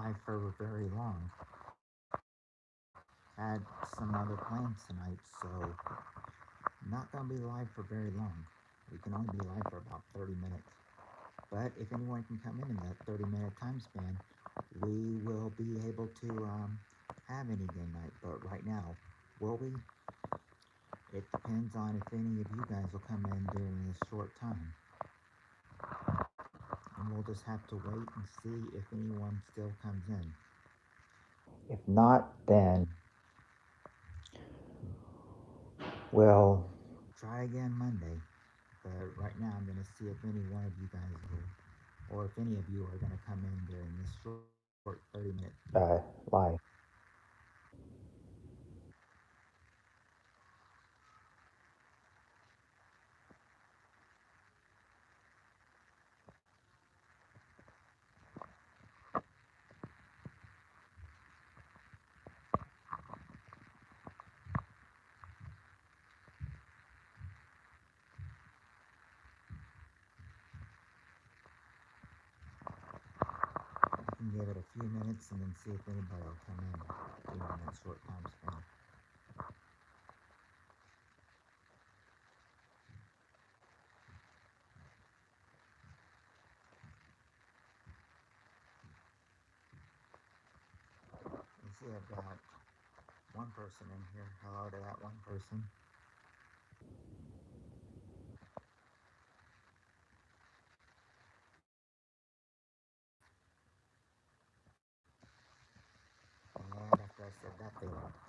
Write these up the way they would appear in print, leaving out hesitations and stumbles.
live for very long. Had some other plans tonight, so not gonna be live for very long. We can only be live for about 30 minutes. But if anyone can come in that 30-minute time span, we will be able to have any game night. But right now, will we? It depends on if any of you guys will come in during this short time. And we'll just have to wait and see if anyone still comes in. If not, then we'll try again Monday. But right now, I'm going to see if any one of you guys will, or if any of you are going to come in during this short 30-minute live. I can give it a few minutes and then see if anybody will come in during that short time span. You see, I've got one person in here. Hello to that one person. And after I said that, they left.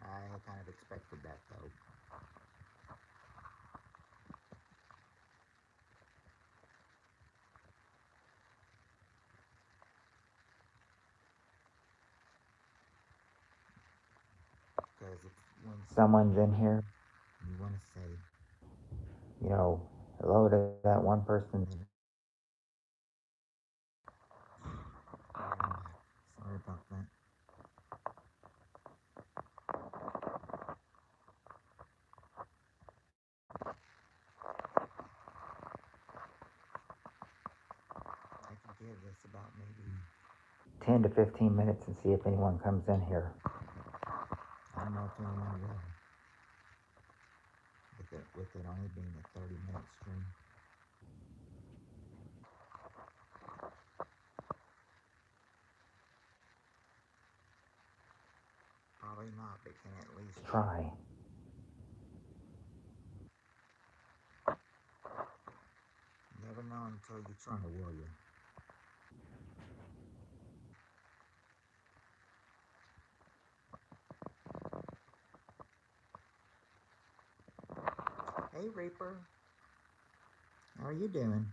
I kind of expected that, though. Because when someone's in here, you want to say, hello to that one person. Sorry about that. I can give this about maybe 10 to 15 minutes and see if anyone comes in here. I don't know if anyone will. With it only being a 30-minute stream. Probably not, but can at least try. Never know until you try, will you? Hey, Reaper. How are you doing?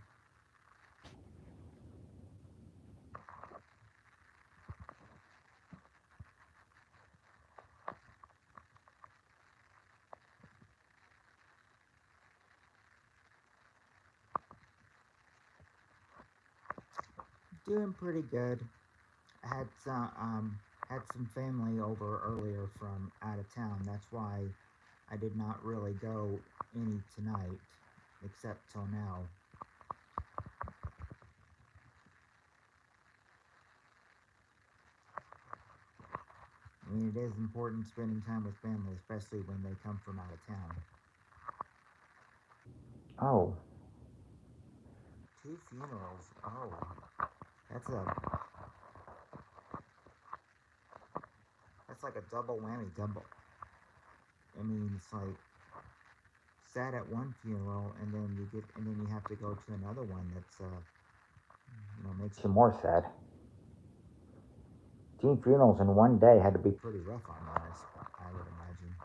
Doing pretty good. I had some family over earlier from out of town. That's why I did not really go any tonight, except till now. I mean, it is important spending time with family, especially when they come from out of town. Oh, two funerals. Oh, that's a that's like a double whammy. Double. I mean, it's like sad at one funeral, and then you have to go to another one that's makes you more sad. Two funerals in one day had to be pretty rough on us, I would imagine.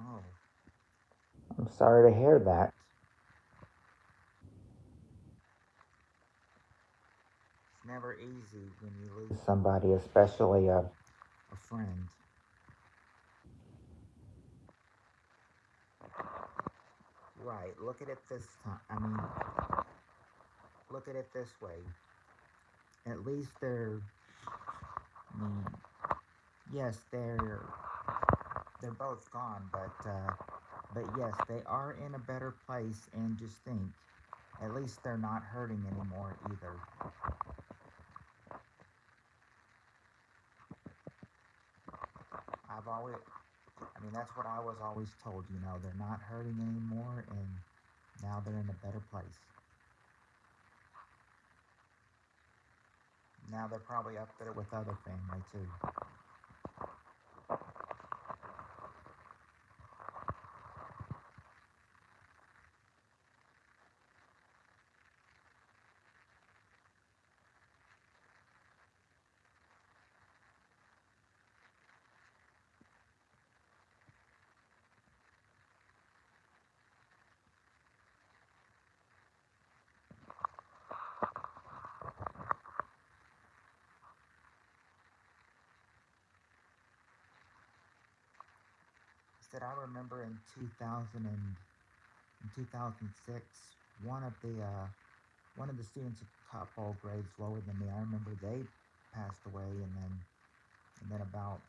Oh, I'm sorry to hear that. It's never easy when you lose somebody, especially a friend. Right. Look at it this time. I mean, look at it this way. At least they're. I mean, yes, they're both gone, but yes, they are in a better place. And just think, at least they're not hurting anymore either. I've always. I mean, that's what I was always told. They're not hurting anymore, and now they're in a better place. Now they're probably up there with other family too. Said I remember in 2000 and in 2006, one of the uh, one of the students a couple grades lower than me. I remember they passed away, and then about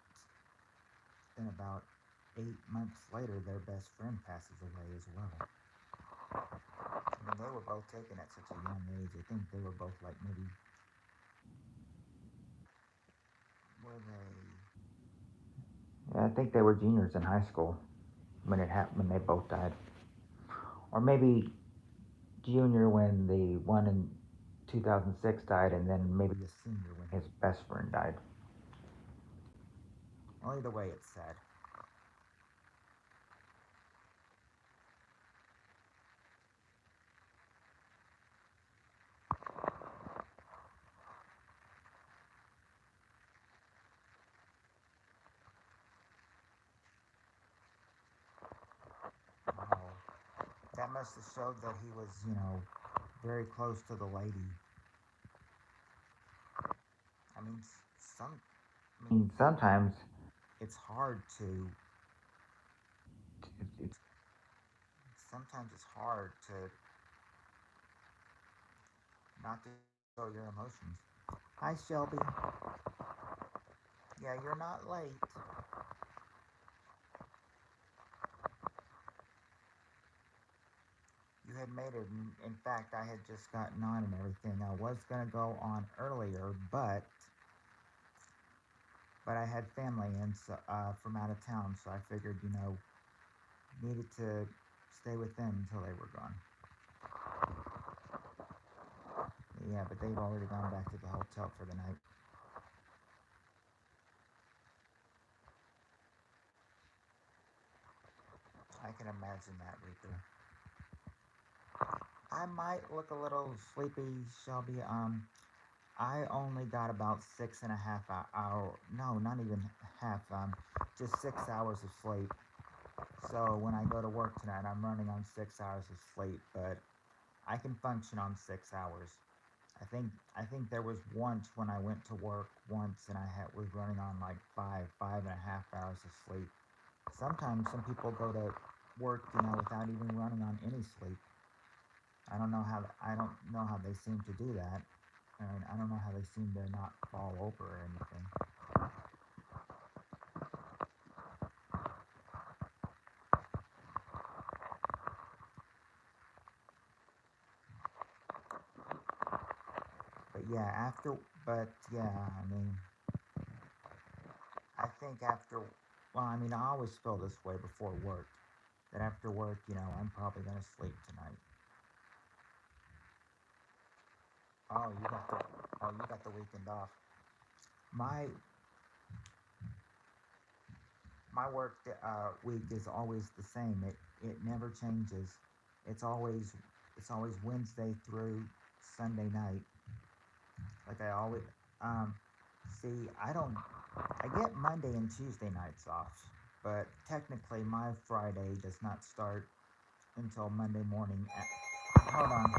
8 months later, their best friend passes away as well. I mean, they were both taken at such a young age. I think they were both like maybe were they? Yeah, I think they were juniors in high school when it happened. When they both died, or maybe junior when the one in 2006 died, and then maybe a senior when his best friend died. Well, either way, it's sad. Wow. That must have showed that he was, very close to the lady. I mean, some. I mean, sometimes it's hard to. It's sometimes it's hard to not to show your emotions. Hi, Shelby. Yeah, you're not late. You had made it. In fact, I had just gotten on and everything. I was gonna go on earlier, but I had family and so, from out of town, so I figured, needed to stay with them until they were gone. Yeah, but they've already gone back to the hotel for the night. I can imagine that, Reaper. I might look a little sleepy, Shelby. I only got about 6.5 hour. No, not even half. Just 6 hours of sleep. So when I go to work tonight, I'm running on 6 hours of sleep, but I can function on 6 hours. I think there was once when I went to work once and was running on like 5.5 hours of sleep. Sometimes some people go to work, without even running on any sleep. I don't know how they seem to do that. I don't know how they seem to not fall over or anything. But yeah, I mean, I think well, I mean, I always feel this way before work. That after work, I'm probably gonna sleep tonight. Oh, you got the weekend off. My my work week is always the same. It never changes. It's always it's always Wednesday through Sunday night. Like I always see. I get Monday and Tuesday nights off, but technically my Friday does not start until Monday morning. Hold on.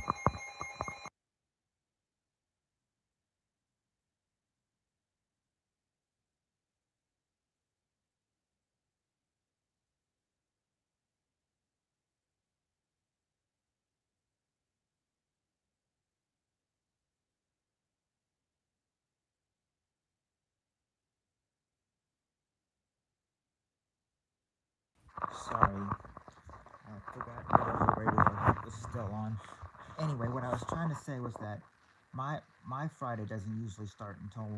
Sorry, I forgot that the radio was still on. Anyway, what I was trying to say was that my Friday doesn't usually start until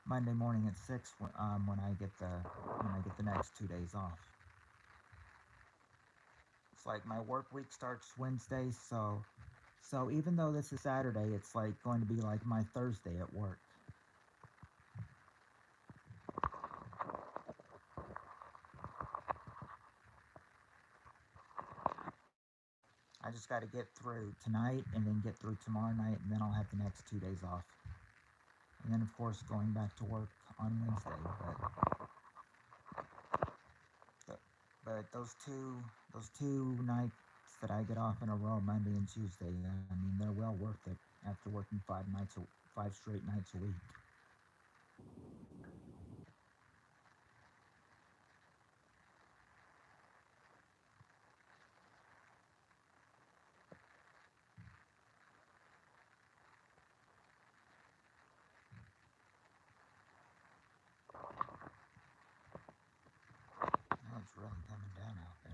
Monday morning at 6 when I get the next 2 days off. It's like my work week starts Wednesday, so even though this is Saturday, it's like going to be like my Thursday at work. I just got to get through tonight and then get through tomorrow night, and then I'll have the next 2 days off. And then, of course, going back to work on Wednesday. But, but those two nights that I get off in a row, Monday and Tuesday, I mean, they're well worth it after working 5 straight nights a week. Oh, it's really coming down out there.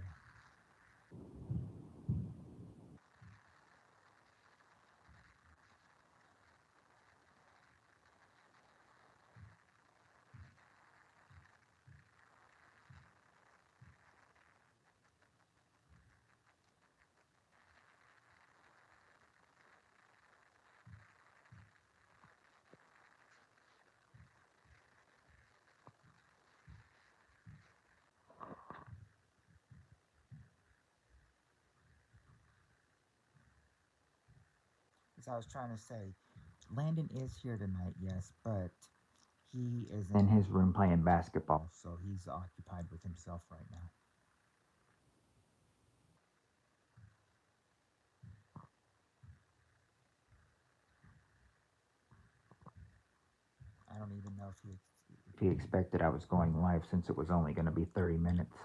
As I was trying to say, Landon is here tonight, yes, but he is in his room playing basketball, so he's occupied with himself right now. I don't even know if he expected I was going live since it was only going to be 30 minutes.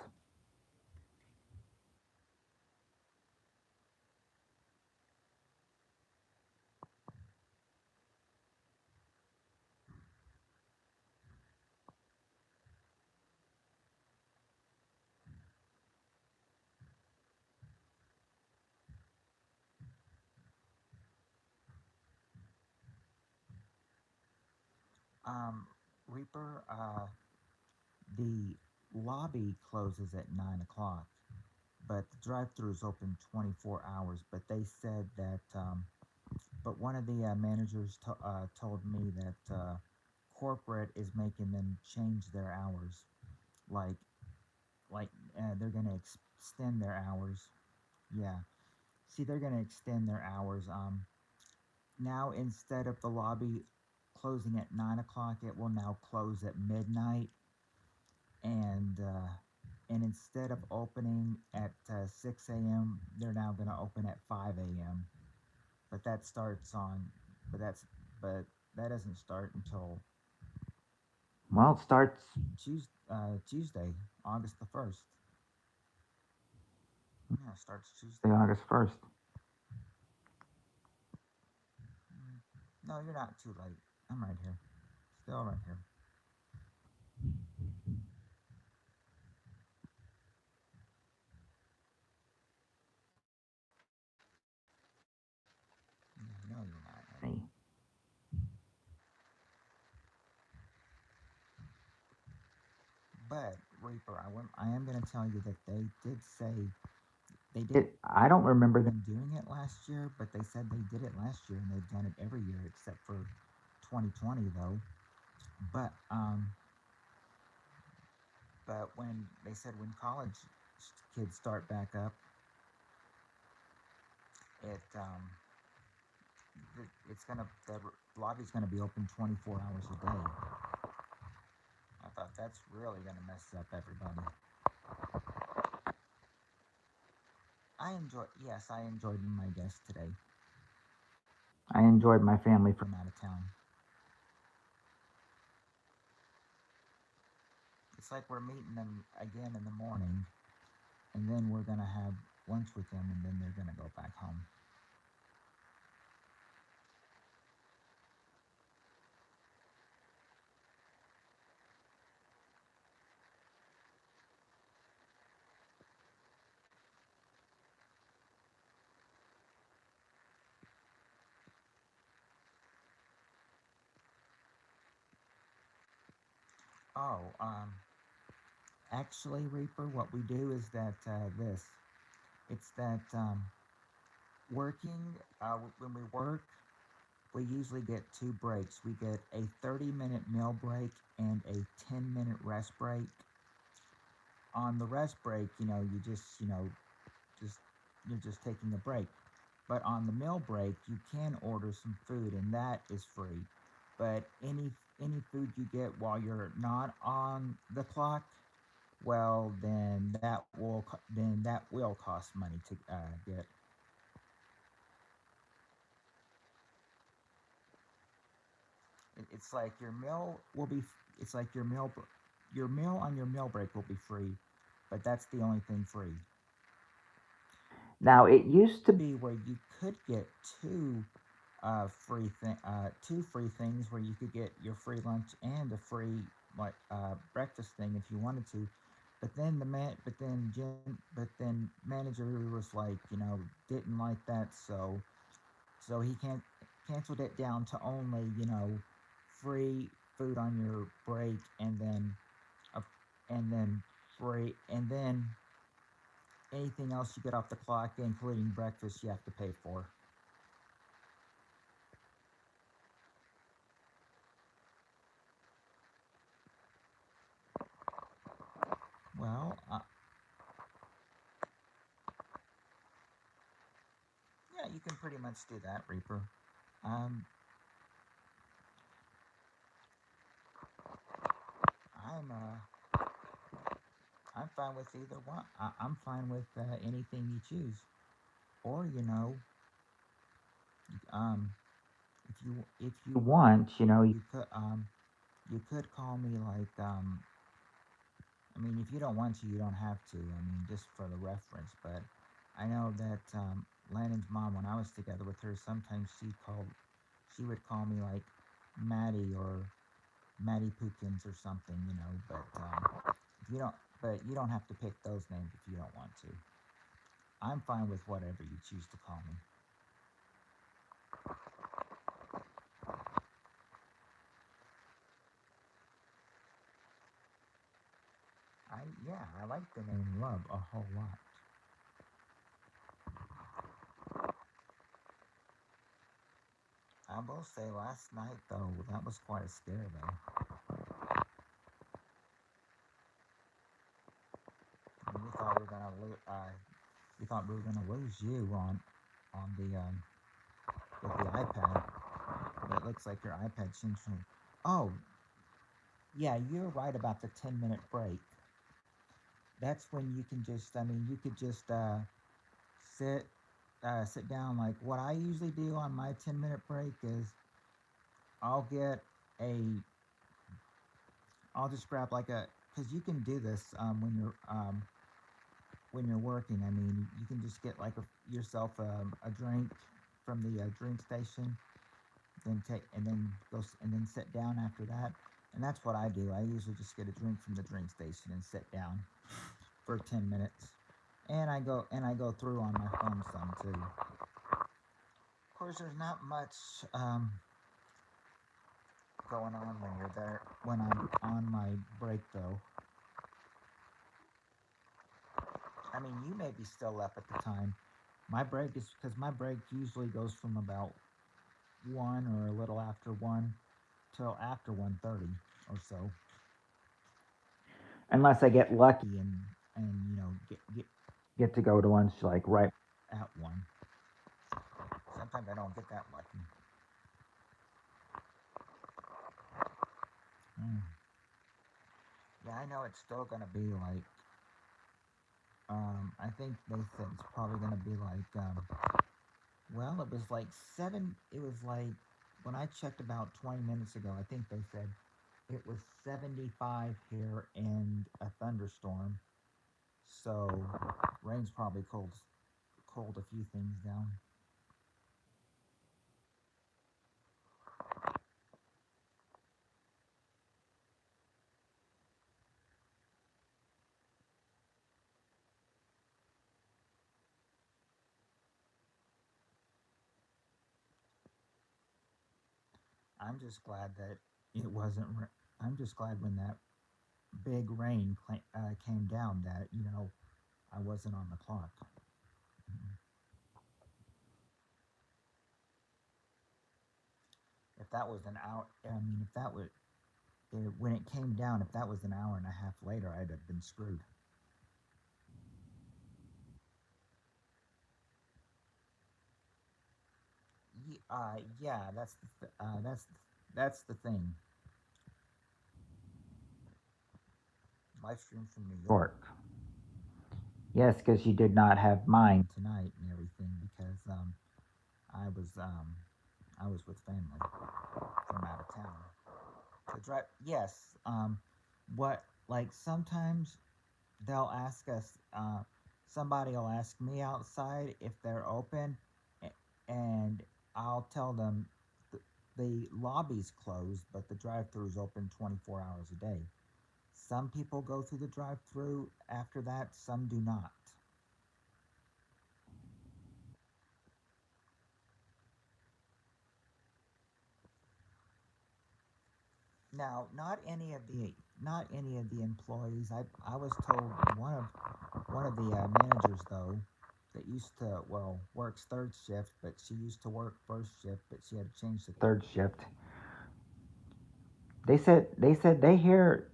Um, Reaper, the lobby closes at 9 o'clock, but the drive-through is open 24 hours. But they said that, but one of the managers told me that corporate is making them change their hours, like they're going to extend their hours. Yeah, see, they're going to extend their hours. Now instead of the lobby closing at 9 o'clock, it will now close at midnight, and instead of opening at 6 a.m., they're now going to open at 5 a.m. But that starts on, but that's but that doesn't start until well, it starts Tuesday, August 1st. Yeah, it starts Tuesday, August 1st. Mm, no, you're not too late. I'm right here, still right here. No, you're not, honey. But Reaper, I am going to tell you that they did say they did. I don't remember them doing it last year, but they said they did it last year, and they've done it every year except for 2020, though. But when they said when college kids start back up, it the lobby's gonna be open 24 hours a day. I thought that's really gonna mess up everybody. I enjoyed my guest today. I enjoyed my family from out of town. It's like we're meeting them again in the morning, and then we're gonna have lunch with them, and then they're gonna go back home. Oh, actually, Reaper, what we do is that this. It's that working, when we work, we usually get two breaks. We get a 30-minute meal break and a 10-minute rest break. On the rest break, just you're just taking a break. But on the meal break, you can order some food, and that is free. But any food you get while you're not on the clock, well, then that will cost money to get. It's like your meal will be. It's like your meal on your meal break will be free, but that's the only thing free. Now it used to be where you could get two free things where you could get your free lunch and a free breakfast thing if you wanted to. But then manager was like, didn't like that, so he can't canceled it down to only free food on your break, uh, and then and then anything else you get off the clock, including breakfast, you have to pay for. Well, yeah, you can pretty much do that, Reaper. Um, I'm I'm fine with either one. I'm fine with anything you choose. Or um, if you want, you could call me like I mean, if you don't want to, you don't have to. I mean, just for the reference. But I know that Lannon's mom, when I was together with her, sometimes she would call me like Maddie or Maddie Pookins or something, if you don't, but you don't have to pick those names if you don't want to. I'm fine with whatever you choose to call me. Yeah, I like the name Love a whole lot. I will say last night though, that was quite a scare though. I mean, we thought we were gonna lose you on the with the iPad, but it looks like your iPad seems to. Oh, yeah, you're right about the 10-minute break. That's when you can just. I mean, you could just sit sit down. Like what I usually do on my 10-minute break is I'll get a. I'll just grab like a because you can do this when you're working. I mean, you can just get like yourself a drink from the drink station, and then sit down after that. And that's what I do. I usually just get a drink from the drink station and sit down for 10 minutes. And I go through on my phone some too. Of course, there's not much going on when you're there when I'm on my break though. I mean, you may be still up at the time. My break is because my break usually goes from about 1 or a little after 1 till after 1:30 or so. Unless I get lucky and get to go to lunch like right at 1. Sometimes I don't get that lucky. Mm. Yeah, I know it's still gonna be like I think they said it's probably gonna be like well, it was like 7. It was like when I checked about 20 minutes ago, I think they said it was 75 here and a thunderstorm. So rain's probably cold a few things down. I'm just glad that it wasn't. I'm just glad when that big rain came down that I wasn't on the clock. If that was an hour, I mean, if that was when it came down, if that was an hour and a half later, I'd have been screwed. Yeah, that's the thing. Live stream from New York. Yes, because you did not have mine tonight and everything because I was um I was with family from out of town. To drive, yes. What like sometimes they'll ask us. Somebody will ask me outside if they're open, and I'll tell them the lobby's closed, but the drive-through is open 24 hours a day. Some people go through the drive-through after that. Some do not. Now, not any of the employees. I was told one of the managers though that used to works third shift, but she used to work first shift, but she had to change to third shift. They said they hear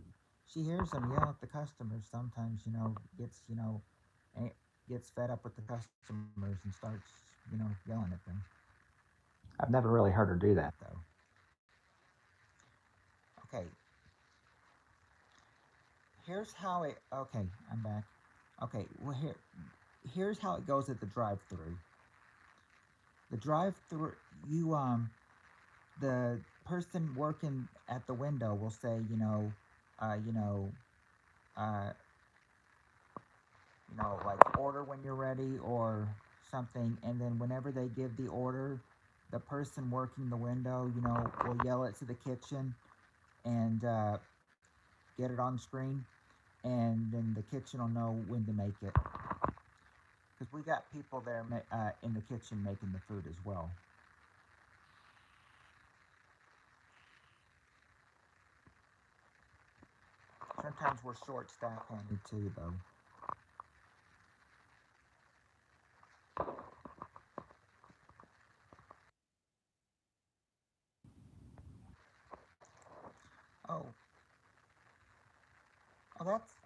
she hears them yell at the customers sometimes. Gets a- gets fed up with the customers and starts yelling at them. I've never really heard her do that though. Okay, here's how it. Okay, I'm back. Okay, well here's how it goes at the drive-through. The drive-through, you the person working at the window will say, uh, you know, uh, like order when you're ready or something, and then whenever they give the order, the person working the window, will yell it to the kitchen and get it on screen, and then the kitchen will know when to make it. Because we got people there in the kitchen making the food as well. Sometimes we're short staff handed too, though.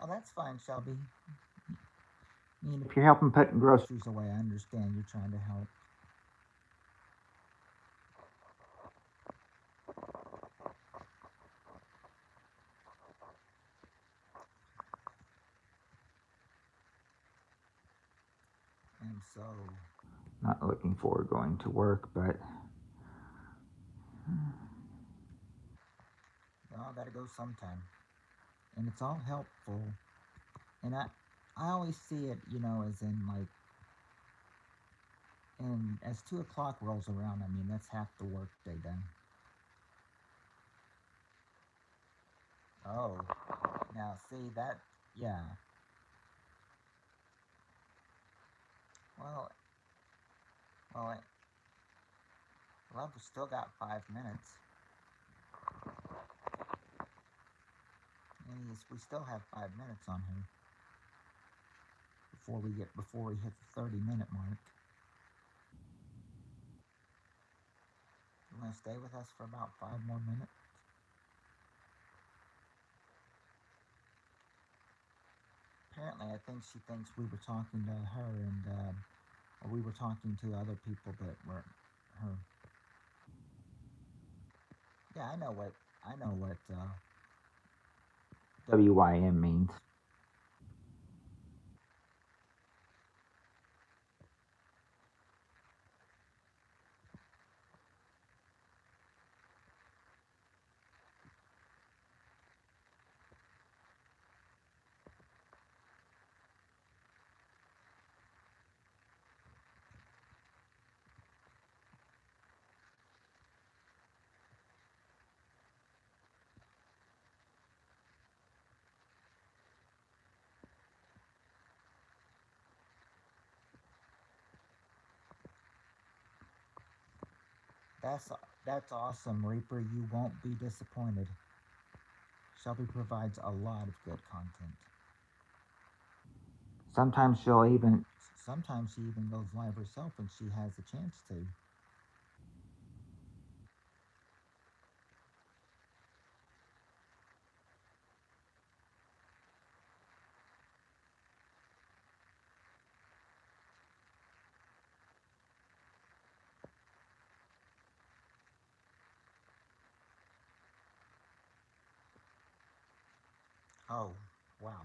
Oh, that's fine, Shelby. I mean, if you're helping putting groceries away, I understand you're trying to help. And so, not looking forward to going to work, but I gotta go sometime. And it's all helpful. And I always see it, as in like, and as 2 o'clock rolls around, I mean, that's half the work day done. Oh, now see that, yeah. Well, well, we still got 5 minutes. And we still have 5 minutes on here before we hit the 30-minute mark. You want to stay with us for about 5 more minutes? Apparently, I think she thinks we were talking to her and or we were talking to other people that weren't her. Yeah, I know what WYM means. That's that's awesome, Reaper. You won't be disappointed. Shelby provides a lot of good content. Sometimes she'll even, Sometimes she even goes live herself when she has a chance to. Oh, wow.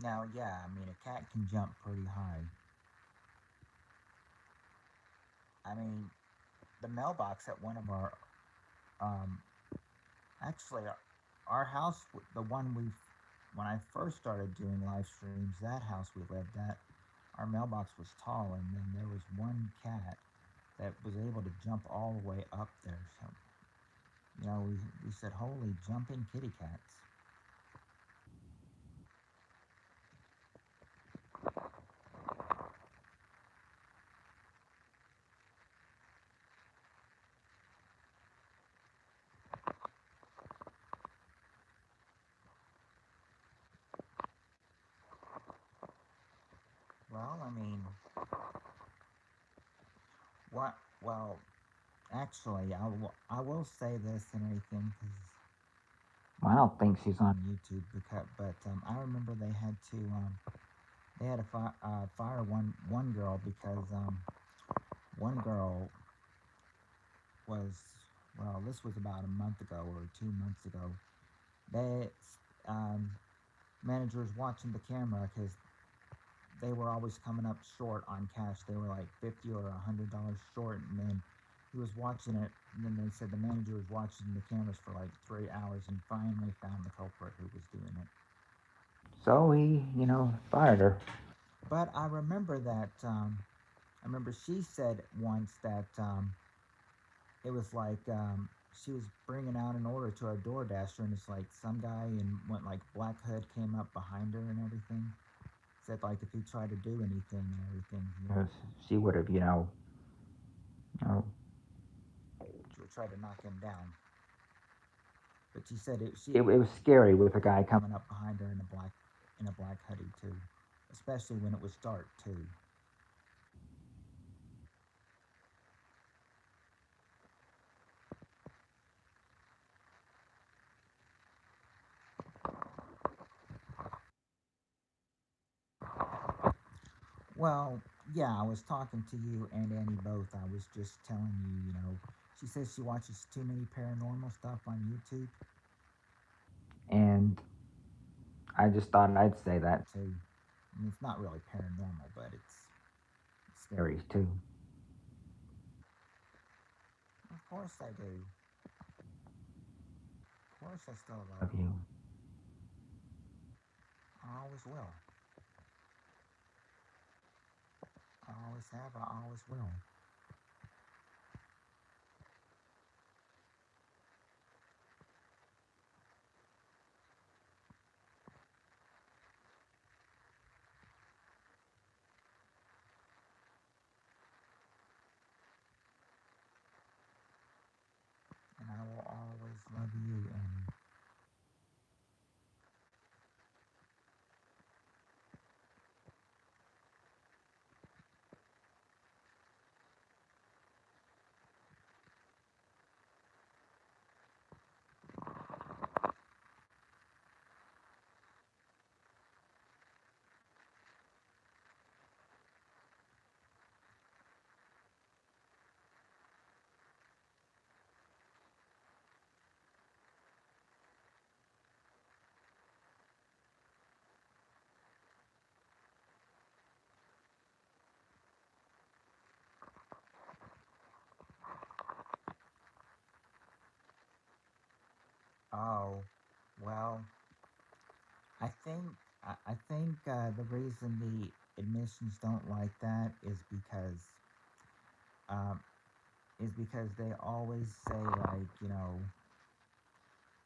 Now, yeah, I mean, a cat can jump pretty high. I mean, the mailbox at one of our, um, actually, our house, the one when I first started doing live streams, that house we lived at, our mailbox was tall, and then there was one cat that was able to jump all the way up there. So, we said, holy jumping kitty cats. Well, I mean, what? Well, actually, I will say this and everything because well, I don't think she's on. on YouTube, but I remember they had to fire one girl because one girl was, well, this was about a month ago or 2 months ago. They um, manager was watching the camera because they were always coming up short on cash. They were like $50 or $100 short, and then he was watching it. And then they said the manager was watching the cameras for like 3 hours and finally found the culprit who was doing it. So he, fired her. But I remember that I remember she said once that it was like she was bringing out an order to our door dasher, and it's like some guy in went like black hood came up behind her and everything. Said like if he tried to do anything and everything, Yes, she would have, you know, she would try to knock him down. But she said it was scary with a guy coming. coming up behind her in a black hoodie too, especially when it was dark too. Well, yeah, I was talking to you and Annie both. I was just telling you, she says she watches too many paranormal stuff on YouTube. And I just thought I'd say that. Too. I mean, it's not really paranormal, but it's scary. Scary too. Of course I do. Of course I still love Love you. you. I always will. I always have. I always will. And I will always love you, Annie. Oh, well, I think I think the reason the admissions don't like that um, is because they always say like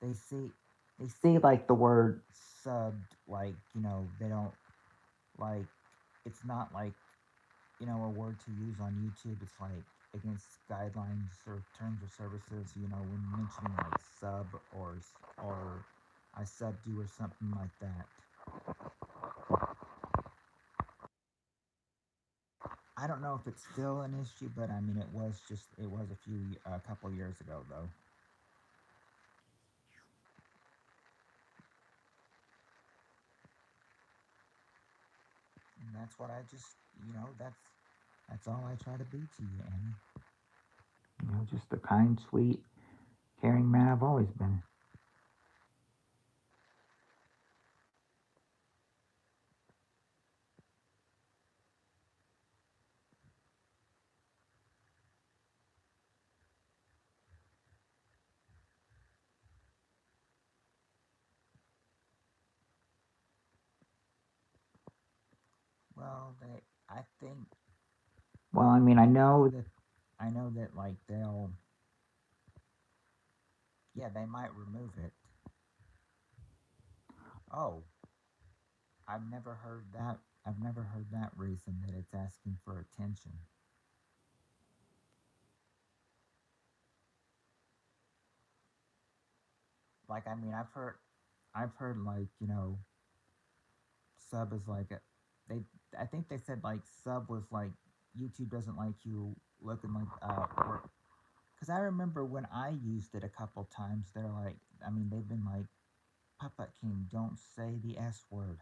they see they see like the word subbed like they don't like it's not like, a word to use on YouTube. It's like against guidelines or terms of services. When mentioning like sub or I subbed you or something like that. I don't know if it's still an issue, but I mean it was a couple years ago though. And that's what I just that's all I try to be to you, Annie. Just the kind, sweet, caring man I've always been. Well, I think Well, I mean, I I know know. that I know that like they'll yeah, they might remove it. Oh, I've never heard that. I've never heard that reason that it's asking for attention. Like I mean, I've heard like sub is like a, they I think they said like sub was like YouTube doesn't like you looking like or because I remember when I used it a couple times, they're like, I mean, they've been like, Puppet King, don't say the S word.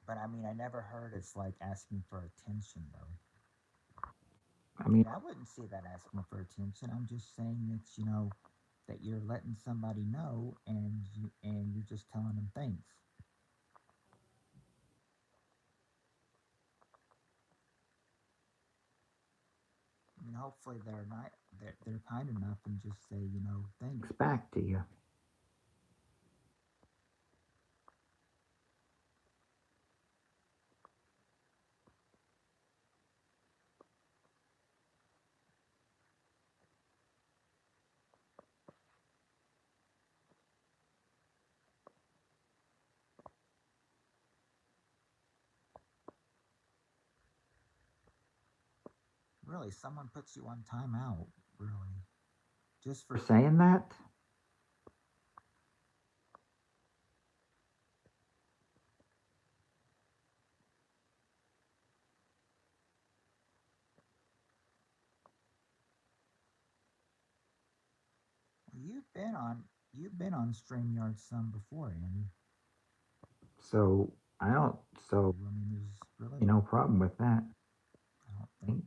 But I mean, I never heard it's like asking for attention though. I I mean, mean, I wouldn't see that asking for attention. I'm just saying it's that you're letting somebody know and you're just telling them thanks. I mean, hopefully they're kind enough and just say thanks. thanks back to you. Really, someone puts you on timeout. Really, just For for saying that? well, you've been on Streamyard some before, Andy. So, I don't, So so, I mean, there's really no problem with that. I don't I think. think.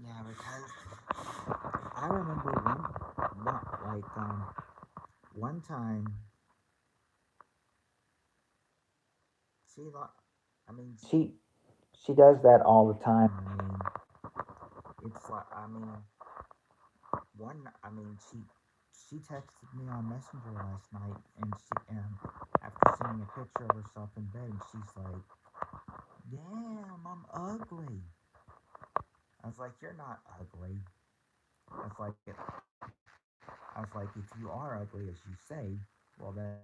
Yeah, because I remember one time. See, like, I mean, She does that all the time. I mean, it's like I mean, I mean, she texted me on Messenger last night, and after sending a picture of herself in bed, and she's like, "Damn, I'm ugly." I was like, "You're not ugly." I was like, "If you are ugly as you say, well then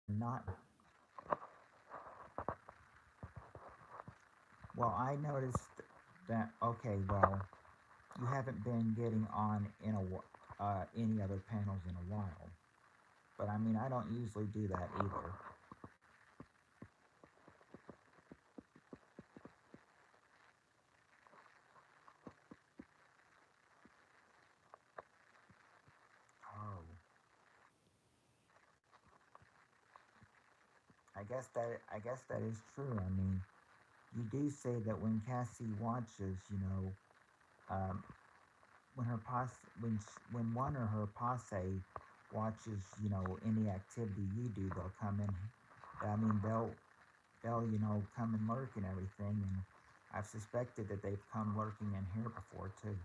not." Well, I noticed that. Okay, well, you haven't been getting on any other panels in a while, but I mean, I don't usually do that either. Oh, I guess that is true. I mean, you do say that when Cassie watches, um, when her posse when one or her posse watches, any activity you do, they'll come in. I mean, they'll come and lurk and everything, and I've suspected that they've come lurking in here before too.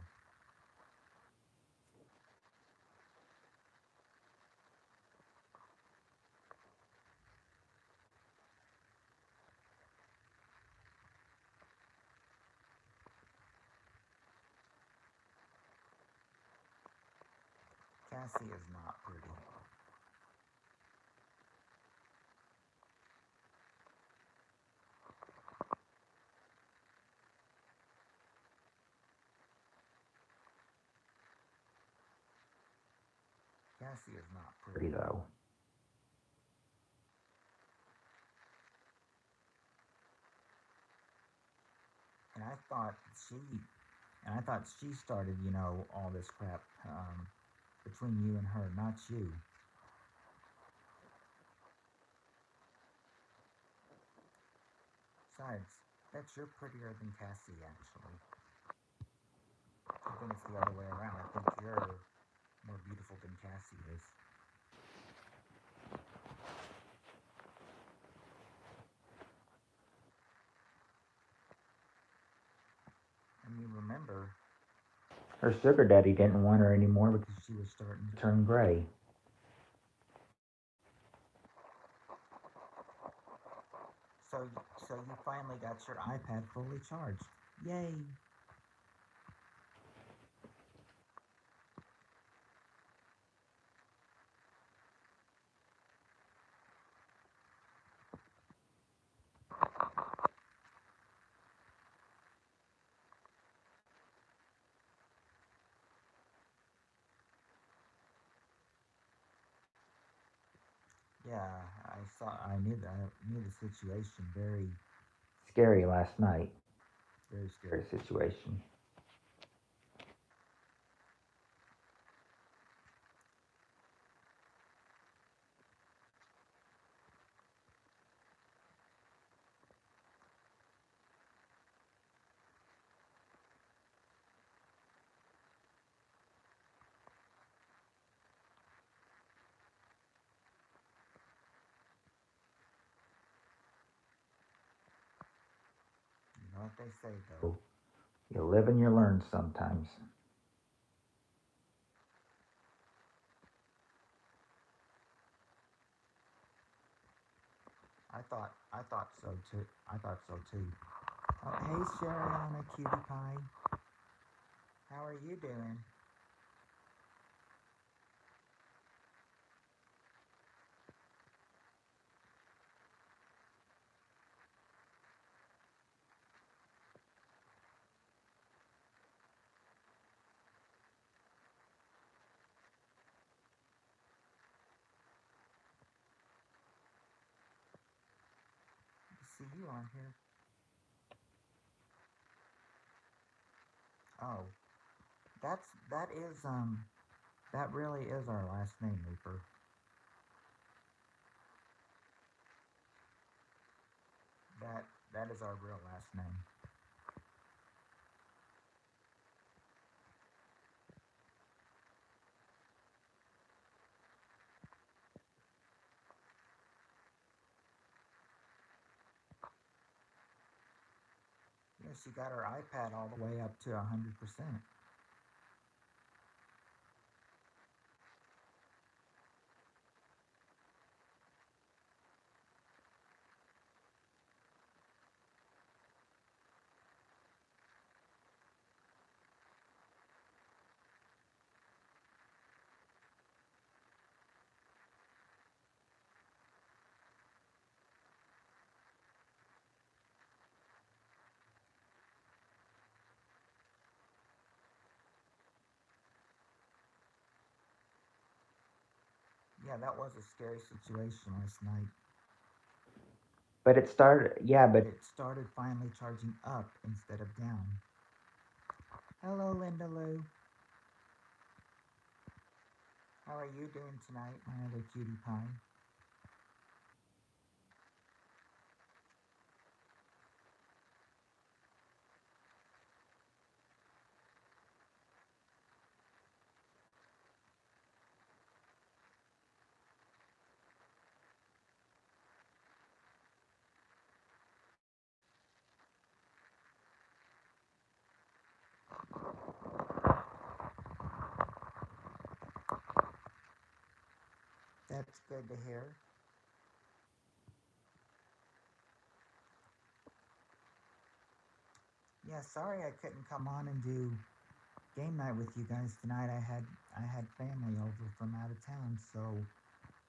Cassie is not pretty, Cassie is not Pretty pretty, though. and she I thought she started, all this crap, between you and her, not you. Besides, that's you're prettier than Cassie, actually. I think it's the other way around. I think you're more beautiful than Cassie is. And you remember, Her sugar daddy didn't want her anymore because because she was starting she to. turned gray. So, so you finally got your iPad fully charged. Yay! Yeah, I knew that. I knew the situation. Very, Scary last night. very Scary scary. situation. You know what they say, though. So you live and you learn sometimes. I thought so too. I thought so too. Oh, hey, Shariana, cutie pie. How are you doing? See you on here. Oh, that really is our last name, Reaper. That that is our real last name. Yeah, she got her iPad all the way up to 100%. Yeah, that was a scary situation last night. But it started, yeah, But but it started finally charging up instead of down. Hello, Linda Lou. How are you doing tonight, my other cutie pie? That's good to hear. Yeah, sorry I couldn't come on and do game night with you guys tonight. I had family over from out of town, so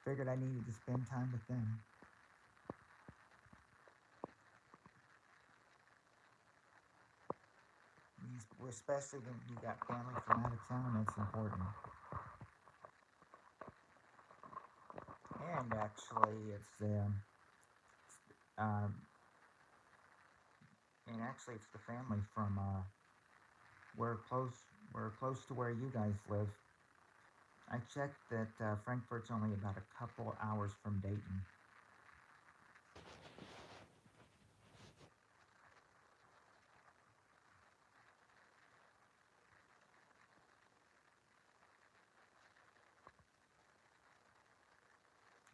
figured I needed to spend time with them. Especially when you got family from out of town, that's important. And actually, um, it's the family from we're close we're close to where you guys live. I checked that Frankfurt's only about a couple hours from Dayton.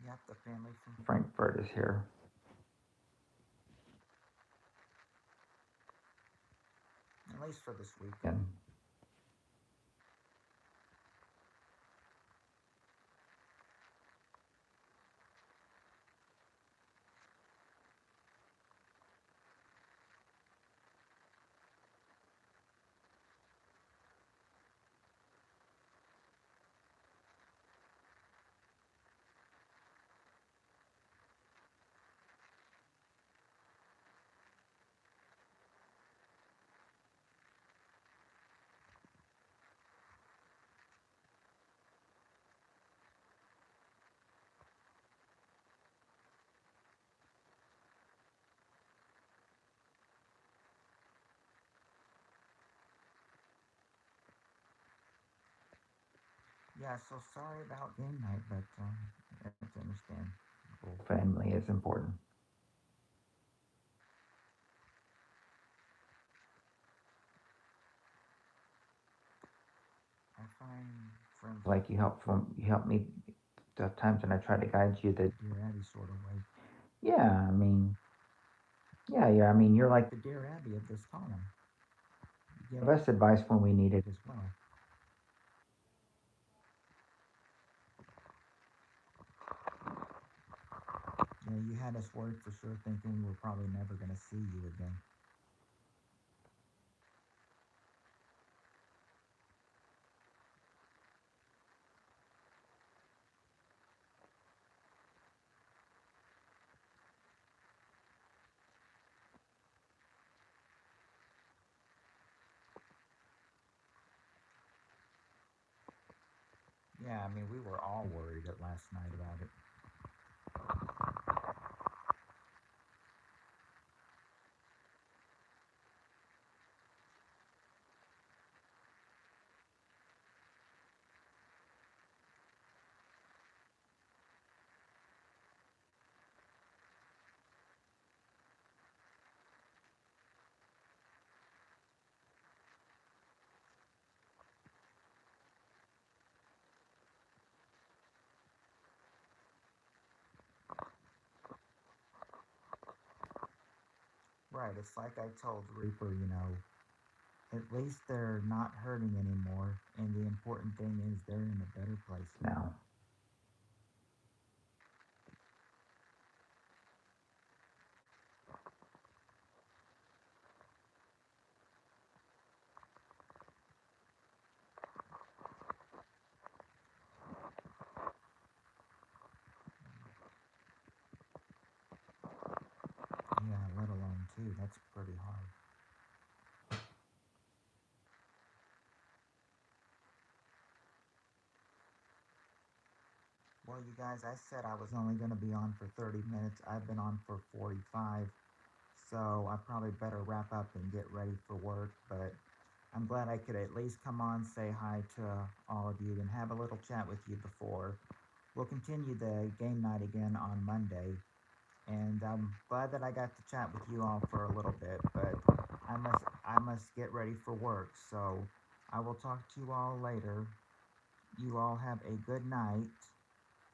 Yep, the family from Frankfurt is here. at least for this week. And Yeah, so sorry about game night, but that's understandable. family is important. I find friends like Like you help me the times when I try to guide you that Dear Abby sort of way. yeah, I mean yeah, I mean you're like The Dear Abby of this column. You give give us advice when we need it. as well. Yeah, you had us worried for sure, thinking we're probably never going to see you again. Yeah, I mean, we were all worried at last night about it. Right, it's like I told Reaper, at least they're not hurting anymore, and the important thing is they're in a better place now. Now Yeah, let alone two. That's pretty hard. Well, you guys, I said I was only going to be on for 30 minutes. I've been on for 45, so I probably better wrap up and get ready for work. But I'm glad I could at least come on, say hi to all of you, and have a little chat with you before. We'll continue the game night again on Monday, and I'm glad that I got to chat with you all for a little bit. But I must get ready for work, so I will talk to you all later. You all have a good night.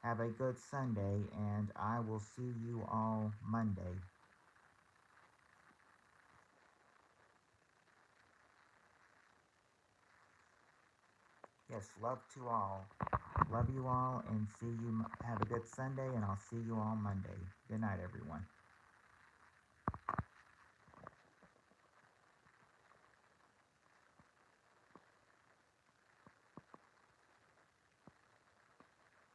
Have a good Sunday, and I will see you all Monday. Yes, love to all. Love you all and see you. Have a good Sunday, and I'll see you all Monday. Good night, everyone.